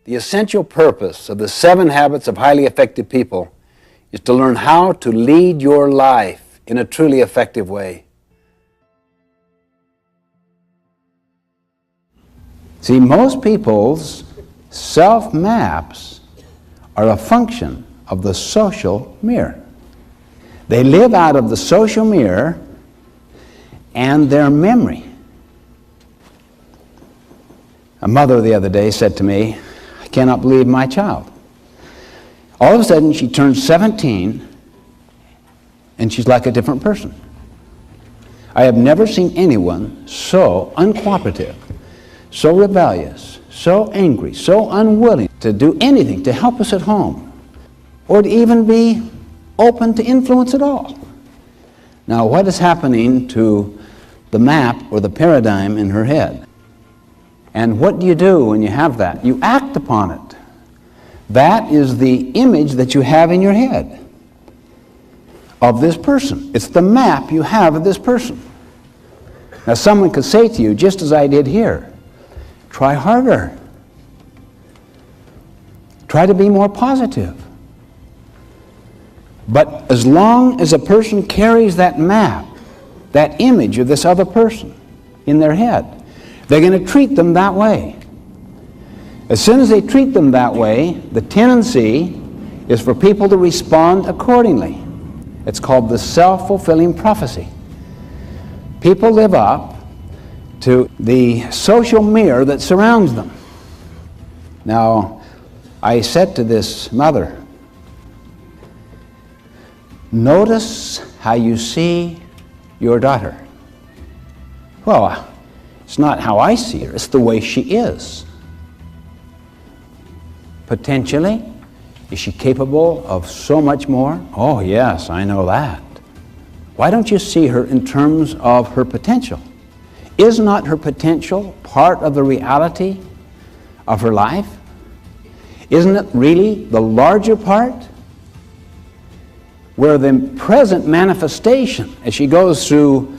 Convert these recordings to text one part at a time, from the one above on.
The essential purpose of the 7 Habits of Highly Effective People is to learn how to lead your life in a truly effective way. See, most people's self-maps are a function of the social mirror. They live out of the social mirror and their memory. A mother the other day said to me, "I cannot believe my child." All of a sudden she turns 17 and she's like a different person. I have never seen anyone so uncooperative, so rebellious, so angry, so unwilling to do anything to help us at home, or to even be open to influence at all. Now, what is happening to the map or the paradigm in her head? And what do you do when you have that? You act upon it. That is the image that you have in your head of this person. It's the map you have of this person. Now, someone could say to you, just as I did here, try harder. Try to be more positive. But as long as a person carries that map, that image of this other person in their head, they're going to treat them that way. As soon as they treat them that way, the tendency is for people to respond accordingly. It's called the self-fulfilling prophecy. People live up to the social mirror that surrounds them. Now, I said to this mother, notice how you see your daughter. Well, it's not how I see her, it's the way she is. Potentially, is she capable of so much more? Oh yes, I know that. Why don't you see her in terms of her potential? Is not her potential part of the reality of her life? Isn't it really the larger part? Where the present manifestation, as she goes through,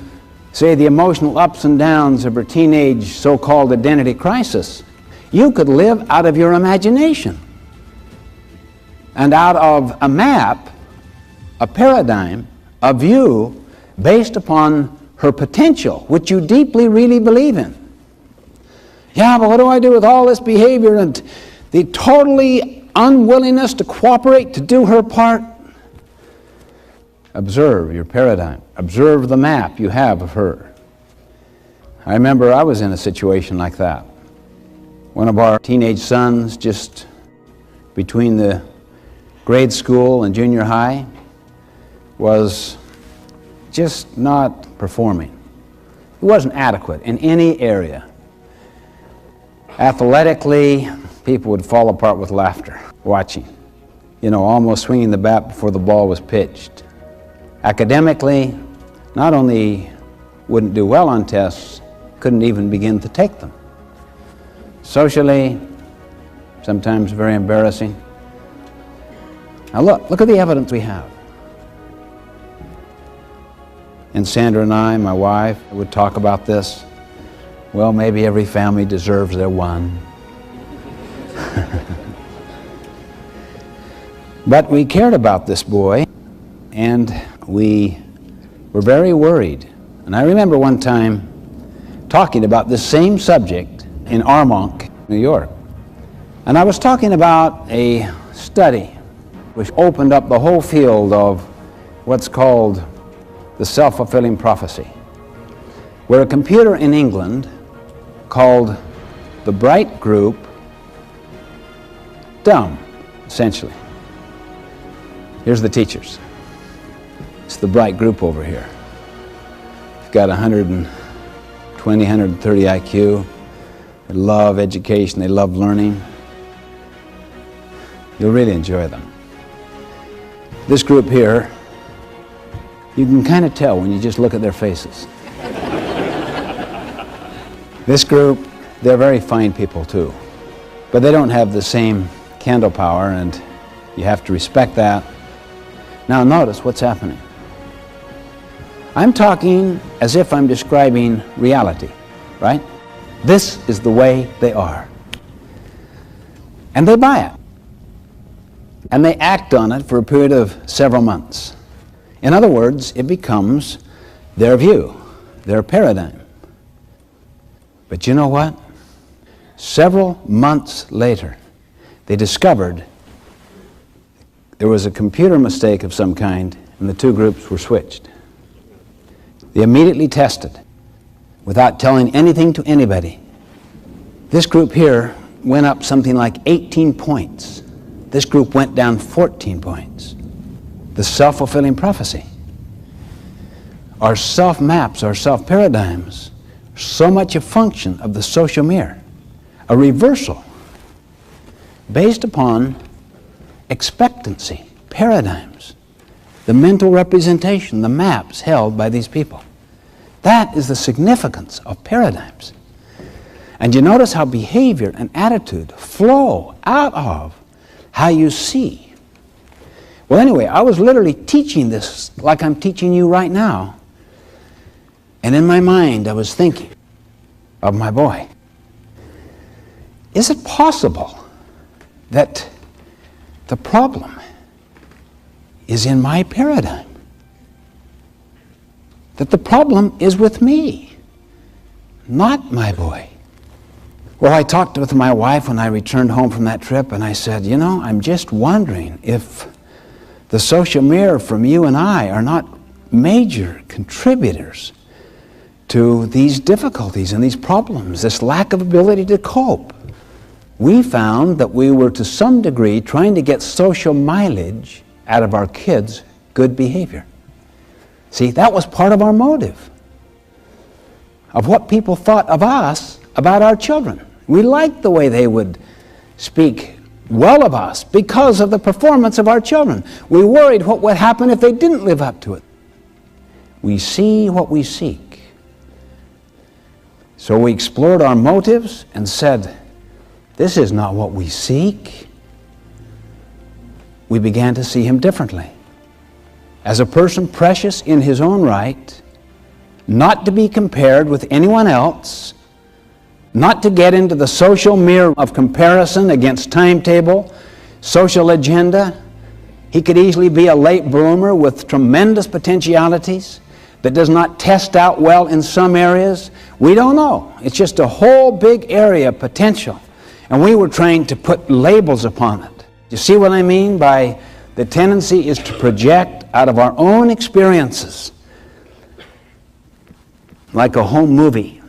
say, the emotional ups and downs of her teenage so-called identity crisis, you could live out of your imagination and out of a map, a paradigm, a view based upon her potential, which you deeply really believe in. Yeah, but what do I do with all this behavior and the totally unwillingness to cooperate, to do her part? Observe your paradigm. Observe the map you have of her. I remember I was in a situation like that. One of our teenage sons, just between the grade school and junior high, was just not performing. He wasn't adequate in any area. Athletically, people would fall apart with laughter watching. You know, almost swinging the bat before the ball was pitched. Academically, not only wouldn't do well on tests, couldn't even begin to take them. Socially, sometimes very embarrassing. Now look at the evidence we have. And Sandra and I, my wife, would talk about this. Well, maybe every family deserves their one. But we cared about this boy, and we were very worried. And I remember one time talking about this same subject in Armonk, New York. And I was talking about a study which opened up the whole field of what's called the self-fulfilling prophecy, where a computer in England called the bright group dumb, essentially. Here's the teachers. It's the bright group over here. They've got 120, 130 IQ. They love education. They love learning. You'll really enjoy them. This group here, you can kind of tell when you just look at their faces. This group, they're very fine people too, but they don't have the same candle power, and you have to respect that. Now notice what's happening. I'm talking as if I'm describing reality, right? This is the way they are. And they buy it. And they act on it for a period of several months. In other words, it becomes their view, their paradigm. But you know what? Several months later, they discovered there was a computer mistake of some kind, and the two groups were switched. They immediately tested, without telling anything to anybody. This group here went up something like 18 points. This group went down 14 points. The self-fulfilling prophecy. Our self-maps, our self-paradigms, are so much a function of the social mirror, a reversal based upon expectancy, paradigms, the mental representation, the maps held by these people. That is the significance of paradigms. And you notice how behavior and attitude flow out of how you see. Well, anyway, I was literally teaching this like I'm teaching you right now. And in my mind, I was thinking of my boy. Is it possible that the problem is in my paradigm? That the problem is with me, not my boy? Well, I talked with my wife when I returned home from that trip, and I said, you know, I'm just wondering if the social mirror from you and I are not major contributors to these difficulties and these problems, this lack of ability to cope. We found that we were to some degree trying to get social mileage out of our kids' good behavior. See, that was part of our motive, of what people thought of us about our children. We liked the way they would speak well of us because of the performance of our children. We worried what would happen if they didn't live up to it. We see what we seek. So we explored our motives and said, this is not what we seek. We began to see him differently, as a person precious in his own right, not to be compared with anyone else, not to get into the social mirror of comparison against timetable, social agenda. He could easily be a late bloomer with tremendous potentialities that does not test out well in some areas. We don't know. It's just a whole big area of potential. And we were trying to put labels upon it. You see what I mean by the tendency is to project out of our own experiences, like a home movie,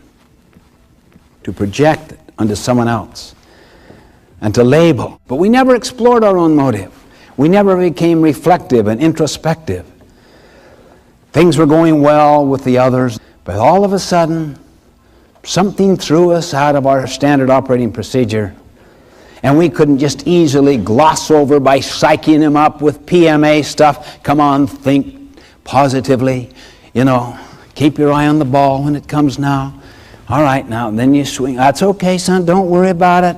to project it onto someone else and to label. But we never explored our own motive. We never became reflective and introspective. Things were going well with the others, but all of a sudden, something threw us out of our standard operating procedure, and we couldn't just easily gloss over by psyching him up with PMA stuff. Come on, think positively. You know, keep your eye on the ball when it comes now. All right, now, then you swing. That's okay, son, don't worry about it.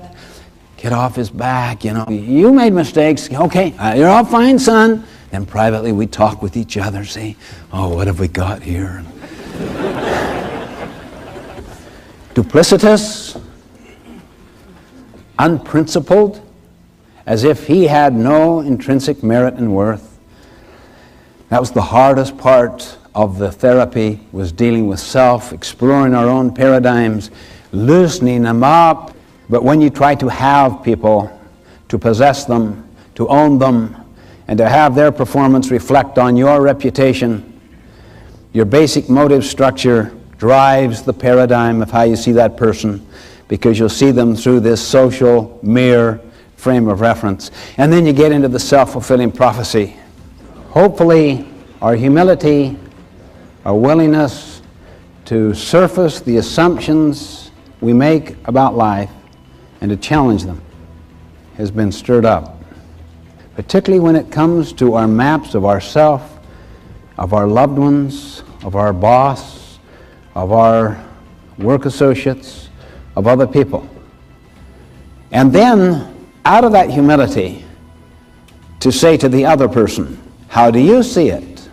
Get off his back, you know. You made mistakes. Okay, you're all fine, son. Then privately we talk with each other, see, oh, what have we got here? Duplicitous, unprincipled, as if he had no intrinsic merit and worth. That was the hardest part of the therapy, was dealing with self, exploring our own paradigms, loosening them up. But when you try to have people, to possess them, to own them, and to have their performance reflect on your reputation, your basic motive structure drives the paradigm of how you see that person, because you'll see them through this social mirror frame of reference. And then you get into the self-fulfilling prophecy. Hopefully, our humility, our willingness to surface the assumptions we make about life and to challenge them has been stirred up. Particularly when it comes to our maps of ourself, of our loved ones, of our boss, of our work associates, of other people. And then, out of that humility, to say to the other person, how do you see it?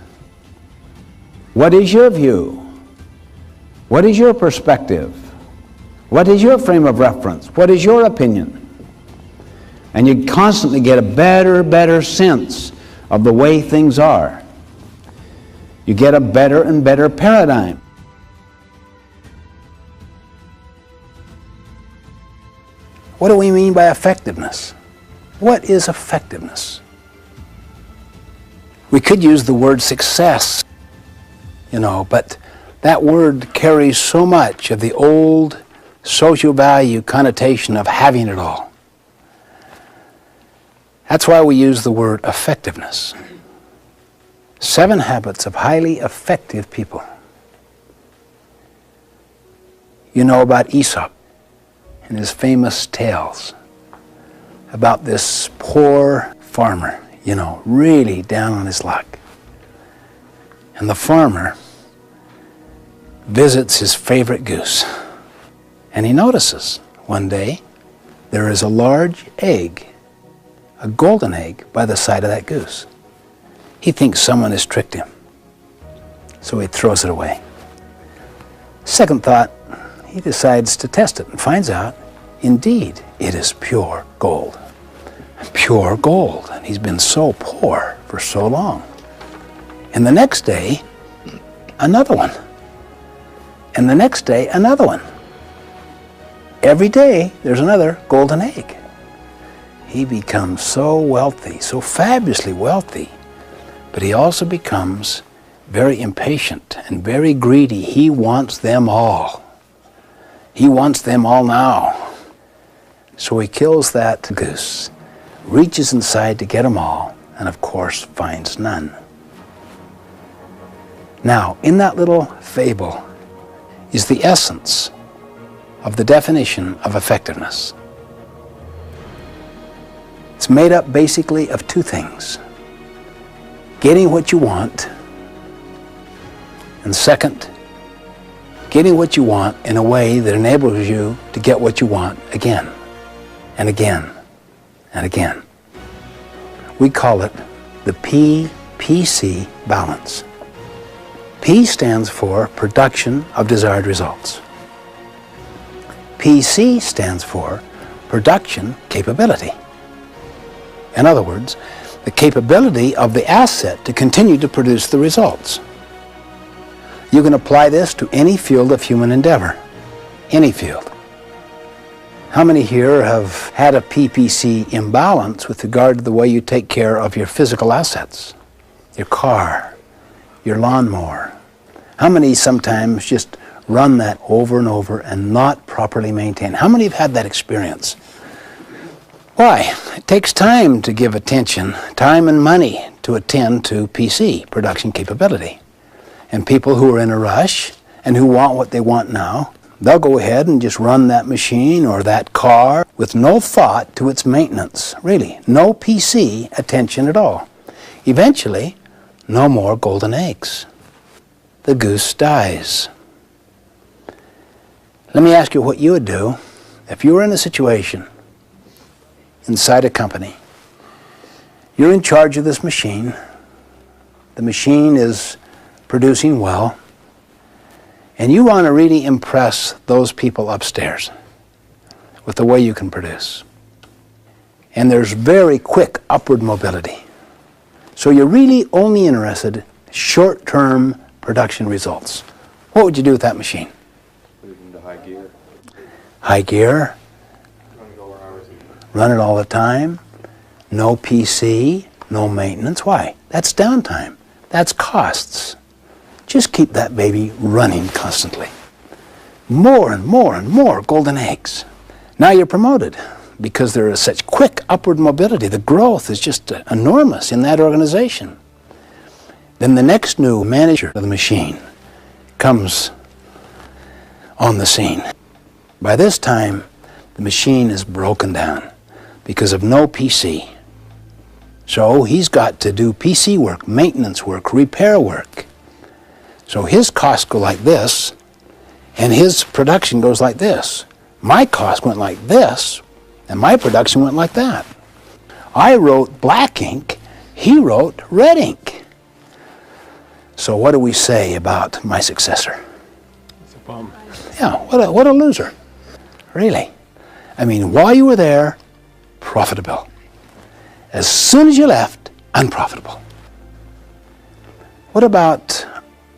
What is your view? What is your perspective? What is your frame of reference? What is your opinion? And you constantly get a better sense of the way things are. You get a better and better paradigm. What do we mean by effectiveness? What is effectiveness? We could use the word success, but that word carries so much of the old social value connotation of having it all. That's why we use the word effectiveness. 7 habits of highly effective people. You know about Aesop and his famous tales about this poor farmer, really down on his luck. And the farmer visits his favorite goose. And he notices one day there is a large egg, a golden egg, by the side of that goose. He thinks someone has tricked him, so he throws it away. Second thought, he decides to test it and finds out, indeed, it is pure gold. Pure gold. And he's been so poor for so long. And the next day, another one. And the next day, another one. Every day, there's another golden egg. He becomes so wealthy, so fabulously wealthy, but he also becomes very impatient and very greedy. He wants them all. He wants them all now. So he kills that goose, reaches inside to get them all, and of course finds none. Now, in that little fable is the essence of the definition of effectiveness. It's made up basically of 2 things. Getting what you want, and second, getting what you want in a way that enables you to get what you want again and again and again. We call it the PPC balance. P stands for production of desired results. PC stands for production capability. In other words, the capability of the asset to continue to produce the results. You can apply this to any field of human endeavor, any field. How many here have had a PPC imbalance with regard to the way you take care of your physical assets? Your car, your lawnmower. How many sometimes just run that over and over and not properly maintain? How many have had that experience? Why? It takes time to give attention, time and money to attend to PC, production capability. And people who are in a rush and who want what they want now, they'll go ahead and just run that machine or that car with no thought to its maintenance. Really, no PC attention at all. Eventually, no more golden eggs. The goose dies. Let me ask you what you would do if you were in a situation inside a company. You're in charge of this machine. The machine is producing well. And you want to really impress those people upstairs with the way you can produce. And there's very quick upward mobility. So you're really only interested in short-term production results. What would you do with that machine? Put it into high gear. High gear. Run it over hours. Run it all the time. No PC, no maintenance. Why? That's downtime. That's costs. Just keep that baby running constantly. More and more and more golden eggs. Now you're promoted because there is such quick upward mobility. The growth is just enormous in that organization. Then the next new manager of the machine comes on the scene. By this time, the machine is broken down because of no PC. So he's got to do PC work, maintenance work, repair work. So his costs go like this, and his production goes like this. My cost went like this, and my production went like that. I wrote black ink, he wrote red ink. So what do we say about my successor? It's a bum. Yeah, what a loser. Really. I mean, while you were there, profitable. As soon as you left, unprofitable. What about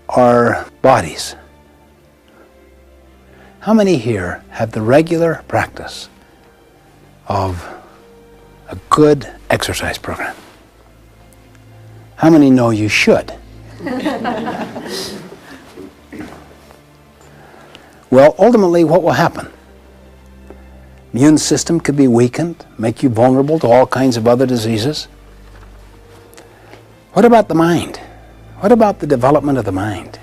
our bodies? How many here have the regular practice of a good exercise program? How many know you should? Well, ultimately, what will happen? Immune system could be weakened, make you vulnerable to all kinds of other diseases. What about the mind? What about the development of the mind?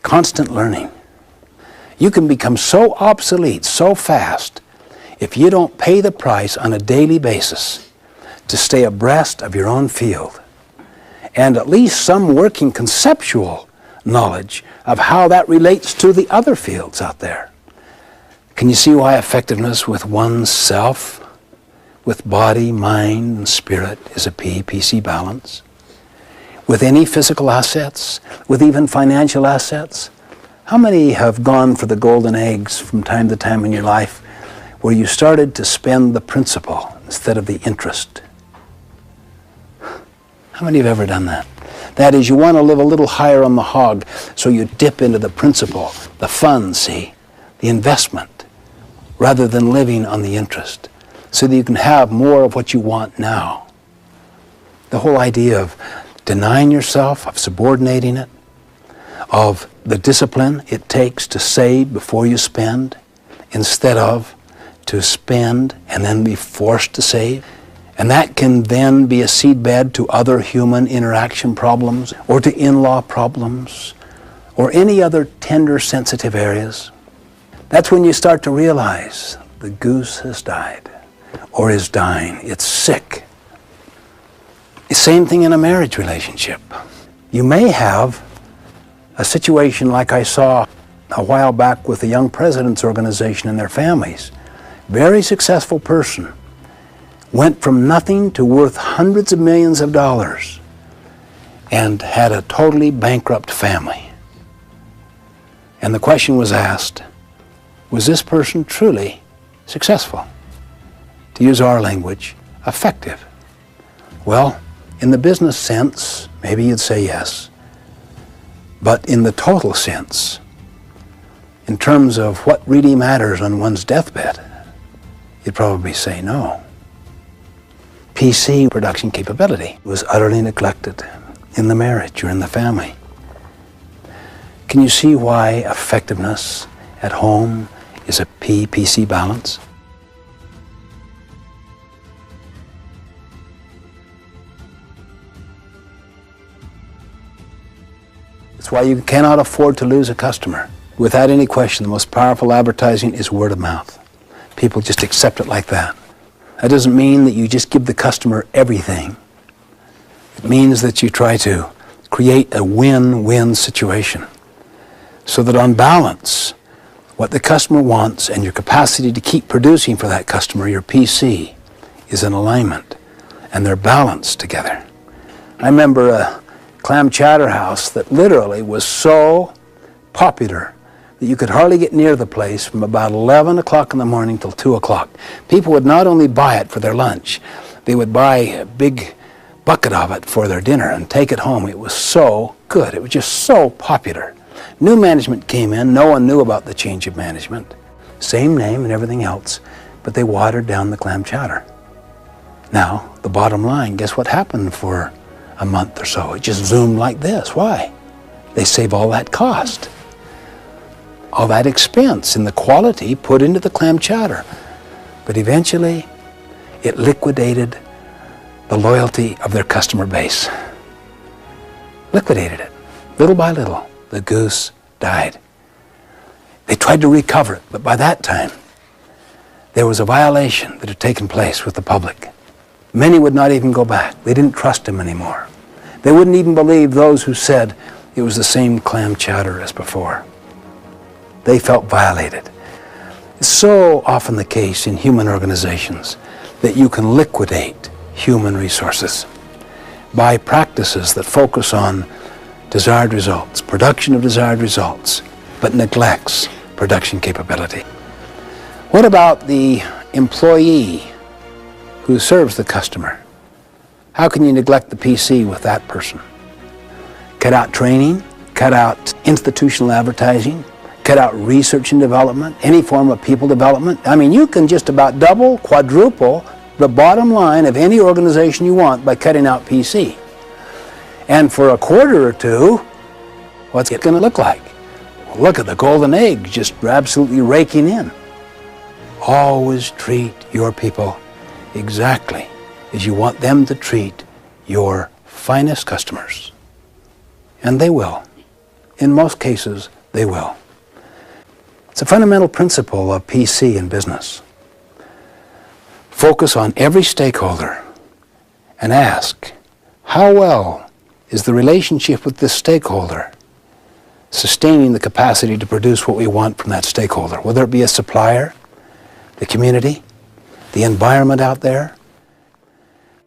Constant learning. You can become so obsolete so fast if you don't pay the price on a daily basis to stay abreast of your own field and at least some working conceptual knowledge of how that relates to the other fields out there. Can you see why effectiveness with oneself, with body, mind, and spirit is a PC balance? With any physical assets, with even financial assets? How many have gone for the golden eggs from time to time in your life where you started to spend the principal instead of the interest? How many have ever done that? That is, you want to live a little higher on the hog, so you dip into the principal, the fund, see, the investment, rather than living on the interest, so that you can have more of what you want now. The whole idea of denying yourself, of subordinating it, of the discipline it takes to save before you spend, instead of to spend and then be forced to save. And that can then be a seedbed to other human interaction problems, or to in-law problems, or any other tender, sensitive areas. That's when you start to realize the goose has died, or is dying. It's sick. The same thing in a marriage relationship. You may have a situation like I saw a while back with the Young Presidents Organization and their families. Very successful person. Went from nothing to worth hundreds of millions of dollars and had a totally bankrupt family. And the question was asked, was this person truly successful? To use our language, effective? Well, in the business sense, maybe you'd say yes. But in the total sense, in terms of what really matters on one's deathbed, you'd probably say no. PC, production capability, was utterly neglected in the marriage or in the family. Can you see why effectiveness at home is a PC balance? It's why you cannot afford to lose a customer. Without any question, the most powerful advertising is word of mouth. People just accept it like that. That doesn't mean that you just give the customer everything. It means that you try to create a win-win situation so that on balance, what the customer wants and your capacity to keep producing for that customer, your PC, is in alignment and they're balanced together. I remember a clam chowder house that literally was so popular that you could hardly get near the place from about 11 o'clock in the morning till 2 o'clock. People would not only buy it for their lunch, they would buy a big bucket of it for their dinner and take it home. It was so good. It was just so popular. New management came in. No one knew about the change of management. Same name and everything else, but they watered down the clam chowder. Now, the bottom line, guess what happened for a month or so? It just zoomed like this. Why? They save all that cost, all that expense and the quality put into the clam chowder. But eventually, it liquidated the loyalty of their customer base. Liquidated it, little by little. The goose died. They tried to recover it, but by that time, there was a violation that had taken place with the public. Many would not even go back. They didn't trust him anymore. They wouldn't even believe those who said it was the same clam chowder as before. They felt violated. It's so often the case in human organizations that you can liquidate human resources by practices that focus on desired results, production of desired results, but neglects production capability. What about the employee who serves the customer. How can you neglect the PC with that person? Cut out training, cut out institutional advertising, cut out research and development, any form of people development. I mean, you can just about double, quadruple the bottom line of any organization you want by cutting out PC. And for a quarter or two, what's it going to look like? Well, look at the golden egg just absolutely raking in. Always treat your people exactly as you want them to treat your finest customers. And they will. In most cases, they will. It's a fundamental principle of PC in business. Focus on every stakeholder and ask, how well is the relationship with this stakeholder sustaining the capacity to produce what we want from that stakeholder, whether it be a supplier, the community, the environment out there,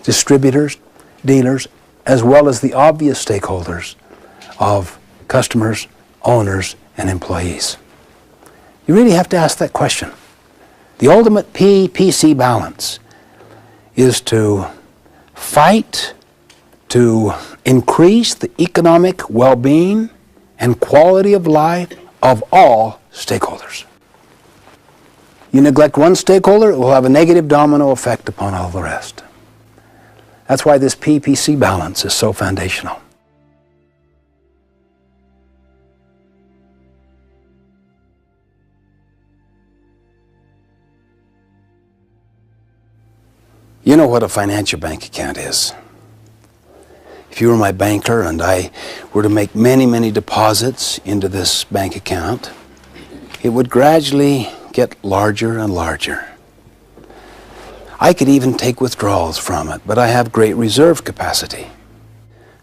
distributors, dealers, as well as the obvious stakeholders of customers, owners, and employees. You really have to ask that question. The ultimate PC balance is to fight to increase the economic well-being and quality of life of all stakeholders. You neglect one stakeholder, it will have a negative domino effect upon all the rest. That's why this PPC balance is so foundational. You know what a financial bank account is. If you were my banker and I were to make many, many deposits into this bank account, it would gradually get larger and larger. I could even take withdrawals from it, but I have great reserve capacity.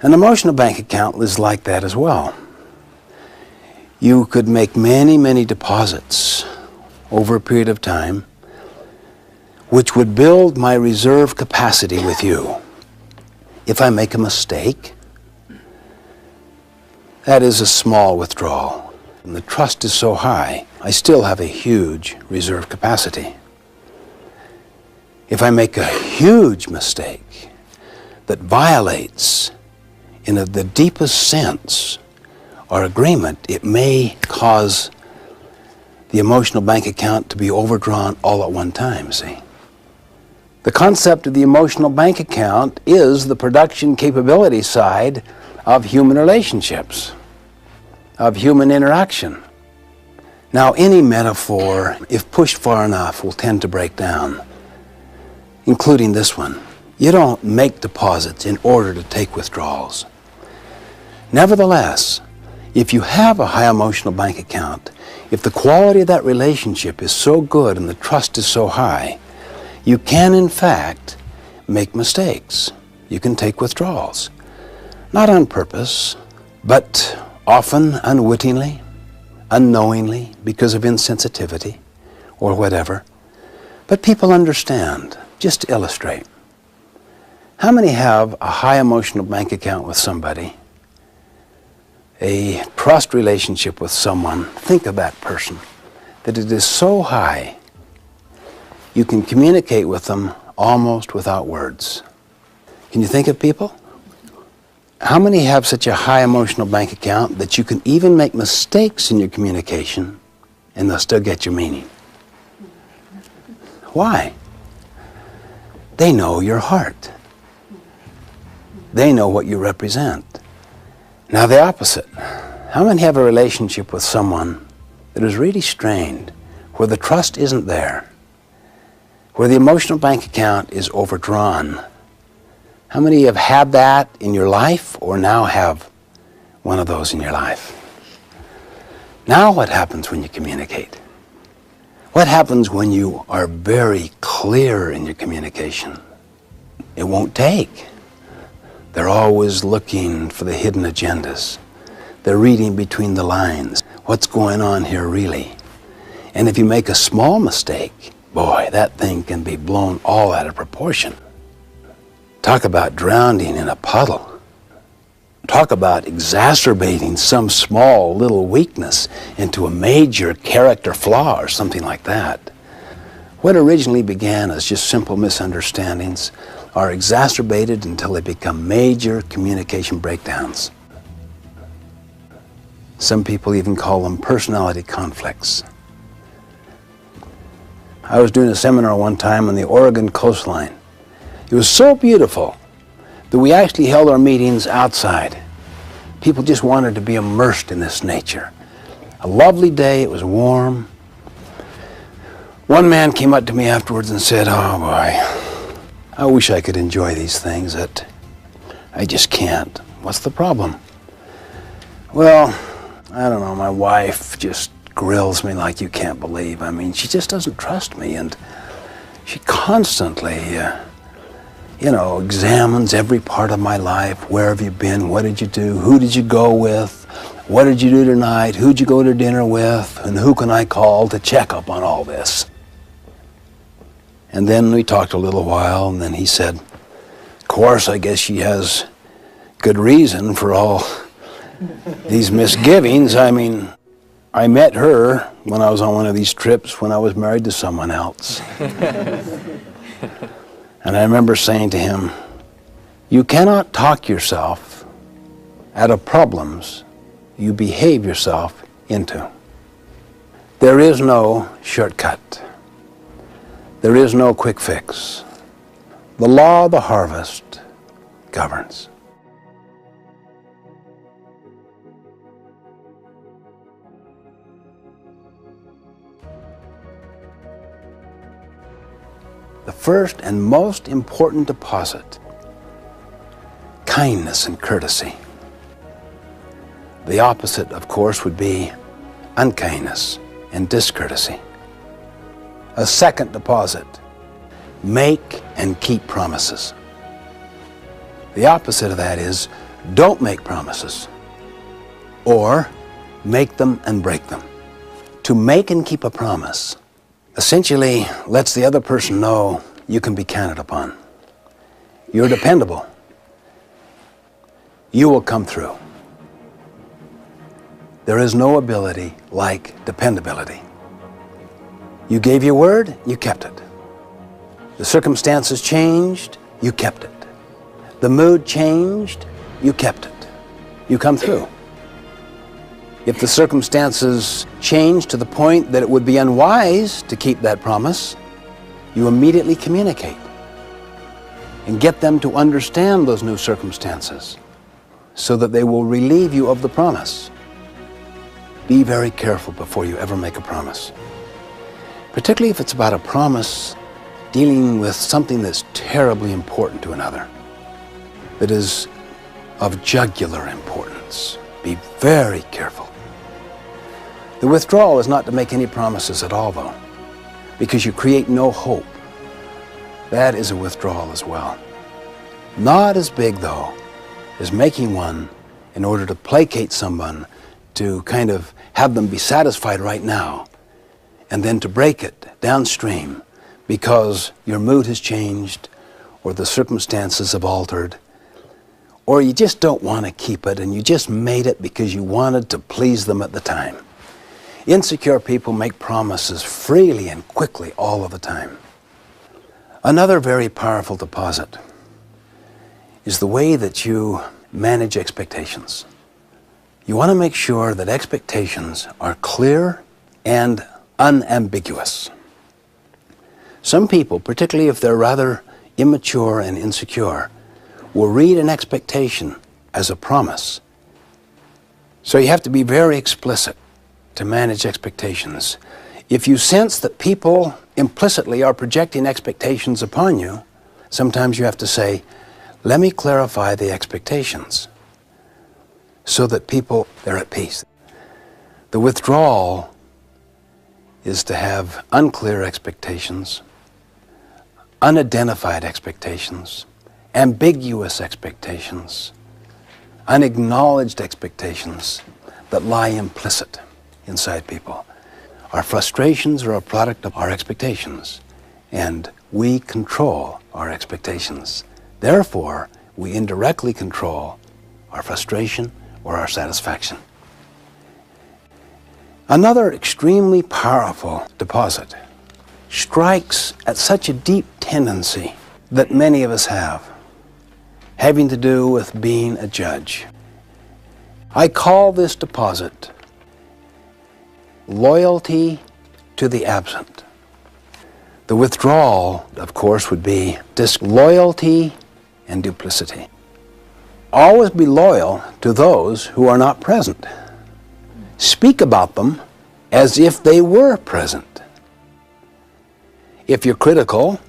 An emotional bank account is like that as well. You could make many, many deposits over a period of time, which would build my reserve capacity with you. If I make a mistake, that is a small withdrawal. And the trust is so high, I still have a huge reserve capacity. If I make a huge mistake that violates, in the deepest sense, our agreement, it may cause the emotional bank account to be overdrawn all at one time, see? The concept of the emotional bank account is the production capability side of human relationships, of human interaction. Now, any metaphor, if pushed far enough, will tend to break down, including this one. You don't make deposits in order to take withdrawals. Nevertheless, if you have a high emotional bank account, if the quality of that relationship is so good and the trust is so high, you can, in fact, make mistakes. You can take withdrawals. Not on purpose, but often unwittingly, unknowingly, because of insensitivity or whatever. But people understand. Just to illustrate, how many have a high emotional bank account with somebody, a trust relationship with someone, think of that person, that it is so high you can communicate with them almost without words? Can you think of people? How many have such a high emotional bank account that you can even make mistakes in your communication and they'll still get your meaning? Why? They know your heart. They know what you represent. Now the opposite. How many have a relationship with someone that is really strained, where the trust isn't there, where the emotional bank account is overdrawn? How many have had that in your life or now have one of those in your life? Now what happens when you communicate? What happens when you are very clear in your communication? It won't take. They're always looking for the hidden agendas. They're reading between the lines. What's going on here really? And if you make a small mistake, boy, that thing can be blown all out of proportion. Talk about drowning in a puddle. Talk about exacerbating some small little weakness into a major character flaw or something like that. What originally began as just simple misunderstandings are exacerbated until they become major communication breakdowns. Some people even call them personality conflicts. I was doing a seminar one time on the Oregon coastline. It was so beautiful that we actually held our meetings outside. People just wanted to be immersed in this nature. A lovely day, it was warm. One man came up to me afterwards and said, "Oh boy, I wish I could enjoy these things, that I just can't." "What's the problem?" "Well, I don't know, my wife just grills me like you can't believe. I mean, she just doesn't trust me, and she constantly, examines every part of my life. Where have you been? What did you do? Who did you go with? What did you do tonight? Who'd you go to dinner with? And who can I call to check up on all this?" And then we talked a little while, and then he said, "Of course, I guess she has good reason for all these misgivings. I mean, I met her when I was on one of these trips when I was married to someone else." And I remember saying to him, "You cannot talk yourself out of problems you behave yourself into. There is no shortcut. There is no quick fix. The law of the harvest governs." The first and most important deposit, kindness and courtesy. The opposite, of course, would be unkindness and discourtesy. A second deposit, make and keep promises. The opposite of that is don't make promises, or make them and break them. To make and keep a promise essentially lets the other person know you can be counted upon. You're dependable. You will come through. There is no ability like dependability. You gave your word, you kept it. The circumstances changed, you kept it. The mood changed, you kept it. You come through. If the circumstances change to the point that it would be unwise to keep that promise, you immediately communicate and get them to understand those new circumstances so that they will relieve you of the promise. Be very careful before you ever make a promise, particularly if it's about a promise dealing with something that's terribly important to another, that is of jugular importance. Be very careful. The withdrawal is not to make any promises at all, though, because you create no hope. That is a withdrawal as well. Not as big, though, as making one in order to placate someone, to kind of have them be satisfied right now, and then to break it downstream because your mood has changed or the circumstances have altered, or you just don't want to keep it and you just made it because you wanted to please them at the time. Insecure people make promises freely and quickly all of the time. Another very powerful deposit is the way that you manage expectations. You want to make sure that expectations are clear and unambiguous. Some people, particularly if they're rather immature and insecure, will read an expectation as a promise. So you have to be very explicit to manage expectations. If you sense that people implicitly are projecting expectations upon you, sometimes you have to say, "Let me clarify the expectations," so that people, they're at peace. The withdrawal is to have unclear expectations, unidentified expectations, ambiguous expectations, unacknowledged expectations that lie implicit inside people. Our frustrations are a product of our expectations, and we control our expectations. Therefore, we indirectly control our frustration or our satisfaction. Another extremely powerful deposit strikes at such a deep tendency that many of us have, having to do with being a judge. I call this deposit loyalty to the absent. The withdrawal, of course, would be disloyalty and duplicity. Always be loyal to those who are not present. Speak about them as if they were present. If you're critical,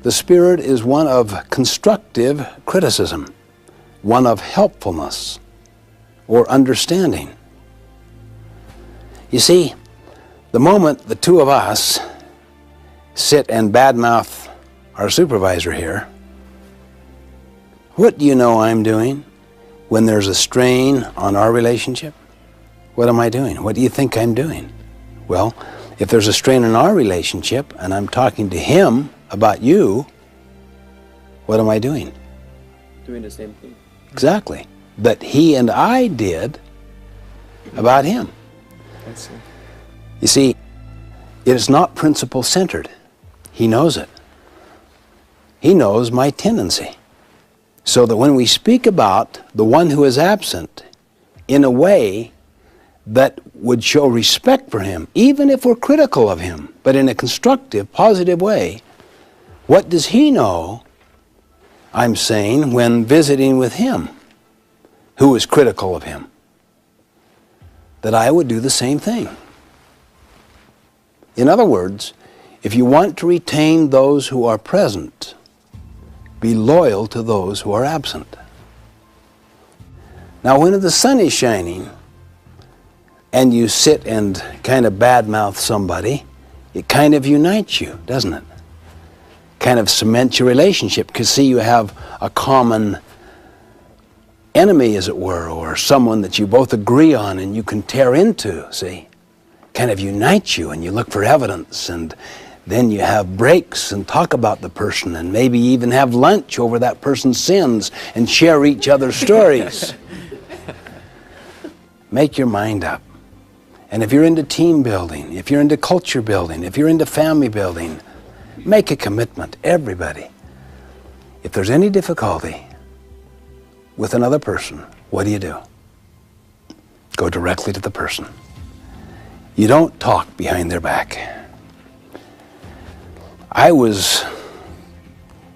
the spirit is one of constructive criticism, one of helpfulness or understanding. You see, the moment the two of us sit and badmouth our supervisor here, what do you know I'm doing when there's a strain on our relationship? What am I doing? What do you think I'm doing? Well, if there's a strain in our relationship and I'm talking to him about you, what am I doing? Doing the same thing. Exactly. That he and I did about him. I see. You see, it is not principle-centered. He knows it. He knows my tendency. So that when we speak about the one who is absent in a way that would show respect for him, even if we're critical of him, but in a constructive, positive way, what does he know I'm saying when visiting with him, who is critical of him? That I would do the same thing. In other words, if you want to retain those who are present, be loyal to those who are absent. Now, when the sun is shining and you sit and kind of badmouth somebody, it kind of unites you, doesn't it? Kind of cements your relationship, because see, you have a common enemy, as it were, or someone that you both agree on and you can tear into, see? Kind of unites you, and you look for evidence, and then you have breaks and talk about the person, and maybe even have lunch over that person's sins and share each other's stories. Make your mind up. And if you're into team building, if you're into culture building, if you're into family building, make a commitment, everybody. If there's any difficulty with another person, what do? Go directly to the person. You don't talk behind their back. I was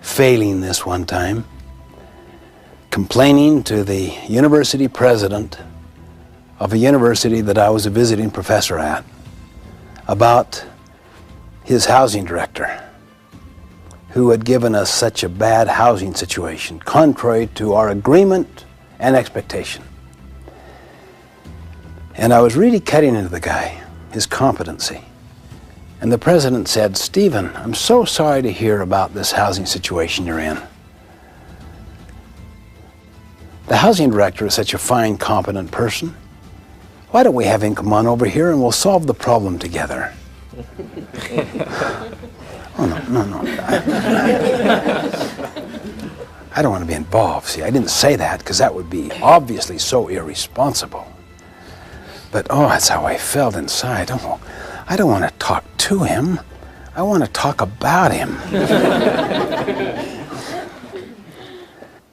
failing this one time, complaining to the university president of a university that I was a visiting professor at about his housing director, who had given us such a bad housing situation, contrary to our agreement and expectation. And I was really cutting into the guy, his competency. And the president said, "Stephen, I'm so sorry to hear about this housing situation you're in. The housing director is such a fine, competent person. Why don't we have him come on over here and we'll solve the problem together?" Oh, no. I don't want to be involved. See, I didn't say that because that would be obviously so irresponsible. But, oh, that's how I felt inside. Oh, I don't want to talk to him. I want to talk about him.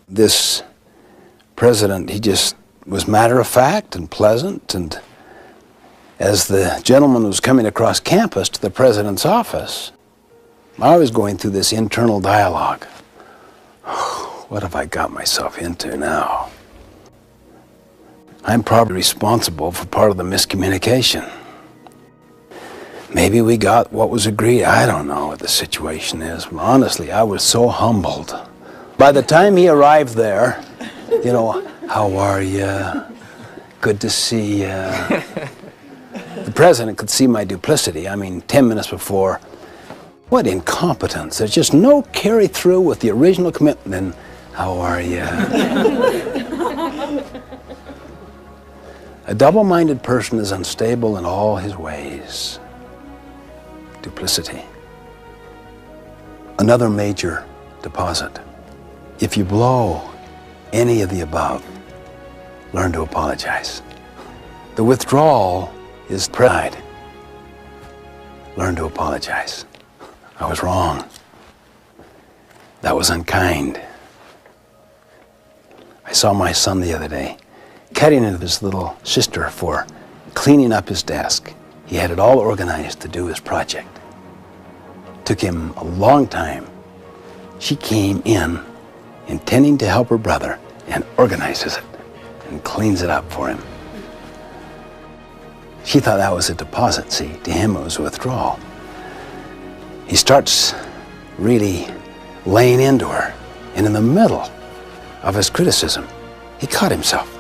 This president, he just was matter-of-fact and pleasant, and as the gentleman was coming across campus to the president's office, I was going through this internal dialogue. What have I got myself into now? I'm probably responsible for part of the miscommunication. Maybe we got what was agreed. I don't know what the situation is. Honestly, I was so humbled. By the time he arrived there, you know, "How are you? Good to see you." The president could see my duplicity. I mean, 10 minutes before, what incompetence. There's just no carry through with the original commitment. Then, "How are you?" A double-minded person is unstable in all his ways. Duplicity. Another major deposit. If you blow any of the above, learn to apologize. The withdrawal is pride. Learn to apologize. I was wrong. That was unkind. I saw my son the other day cutting into his little sister for cleaning up his desk. He had it all organized to do his project. Took him a long time. She came in intending to help her brother and organizes it and cleans it up for him. She thought that was a deposit. See, to him it was a withdrawal. He starts really laying into her, and in the middle of his criticism, he caught himself.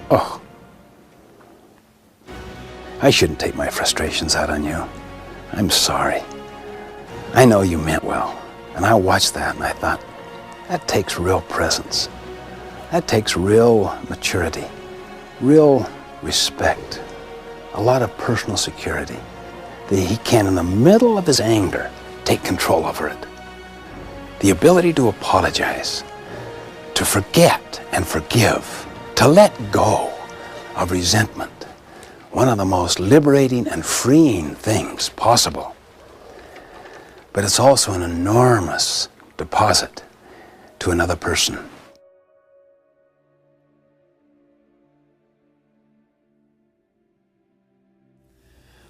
Oh, I shouldn't take my frustrations out on you. I'm sorry. I know you meant well. And I watched that and I thought, that takes real presence. That takes real maturity, real respect, a lot of personal security, that he can, in the middle of his anger, take control over it. The ability to apologize, to forget and forgive, to let go of resentment, one of the most liberating and freeing things possible. But it's also an enormous deposit to another person.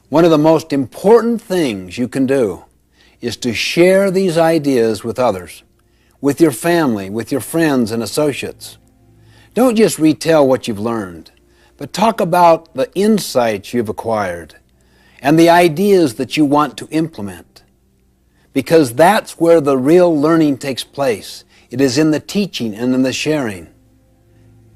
One of the most important things you can do is to share these ideas with others, with your family, with your friends and associates. Don't just retell what you've learned, but talk about the insights you've acquired and the ideas that you want to implement. Because that's where the real learning takes place. It is in the teaching and in the sharing.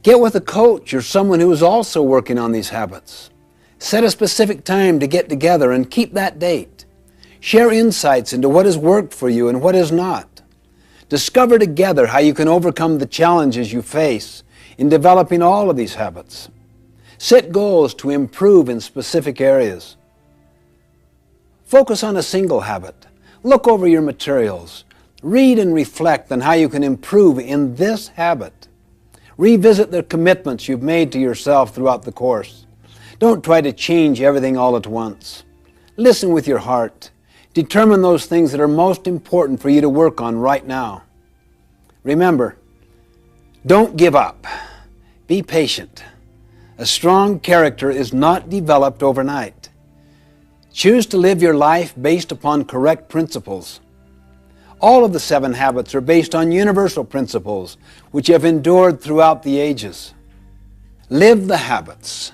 Get with a coach or someone who is also working on these habits. Set a specific time to get together and keep that date. Share insights into what has worked for you and what has not. Discover together how you can overcome the challenges you face in developing all of these habits. Set goals to improve in specific areas. Focus on a single habit. Look over your materials. Read and reflect on how you can improve in this habit. Revisit the commitments you've made to yourself throughout the course. Don't try to change everything all at once. Listen with your heart. Determine those things that are most important for you to work on right now. Remember, don't give up. Be patient. A strong character is not developed overnight. Choose to live your life based upon correct principles. All of the 7 habits are based on universal principles which have endured throughout the ages. Live the habits.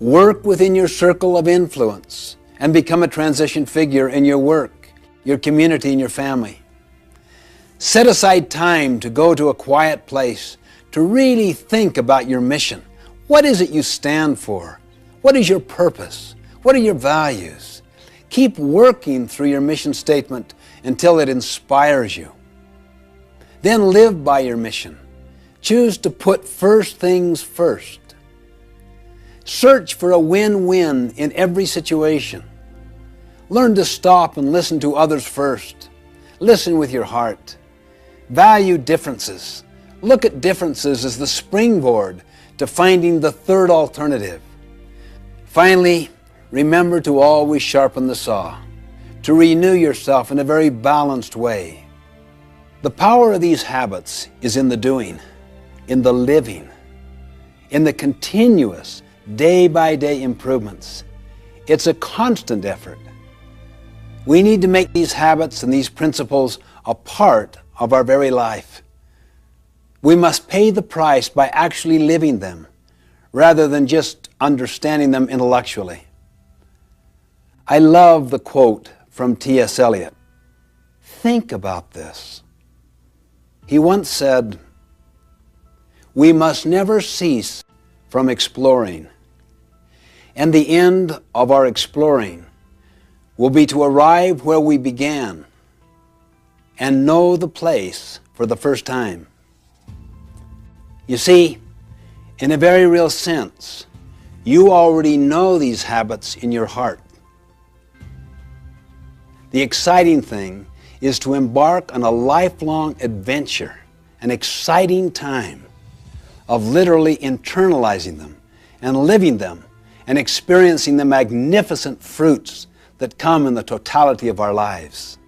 Work within your circle of influence and become a transition figure in your work, your community, and your family. Set aside time to go to a quiet place to really think about your mission. What is it you stand for? What is your purpose? What are your values? Keep working through your mission statement until it inspires you. Then live by your mission. Choose to put first things first. Search for a win-win in every situation. Learn to stop and listen to others first. Listen with your heart. Value differences. Look at differences as the springboard to finding the third alternative. Finally, remember to always sharpen the saw, to renew yourself in a very balanced way. The power of these habits is in the doing, in the living, in the continuous day-by-day improvements. It's a constant effort. We need to make these habits and these principles a part of our very life. We must pay the price by actually living them, rather than just understanding them intellectually. I love the quote from T.S. Eliot. Think about this. He once said, "We must never cease from exploring, and the end of our exploring will be to arrive where we began and know the place for the first time." You see, in a very real sense, you already know these habits in your heart. The exciting thing is to embark on a lifelong adventure, an exciting time of literally internalizing them and living them and experiencing the magnificent fruits that come in the totality of our lives.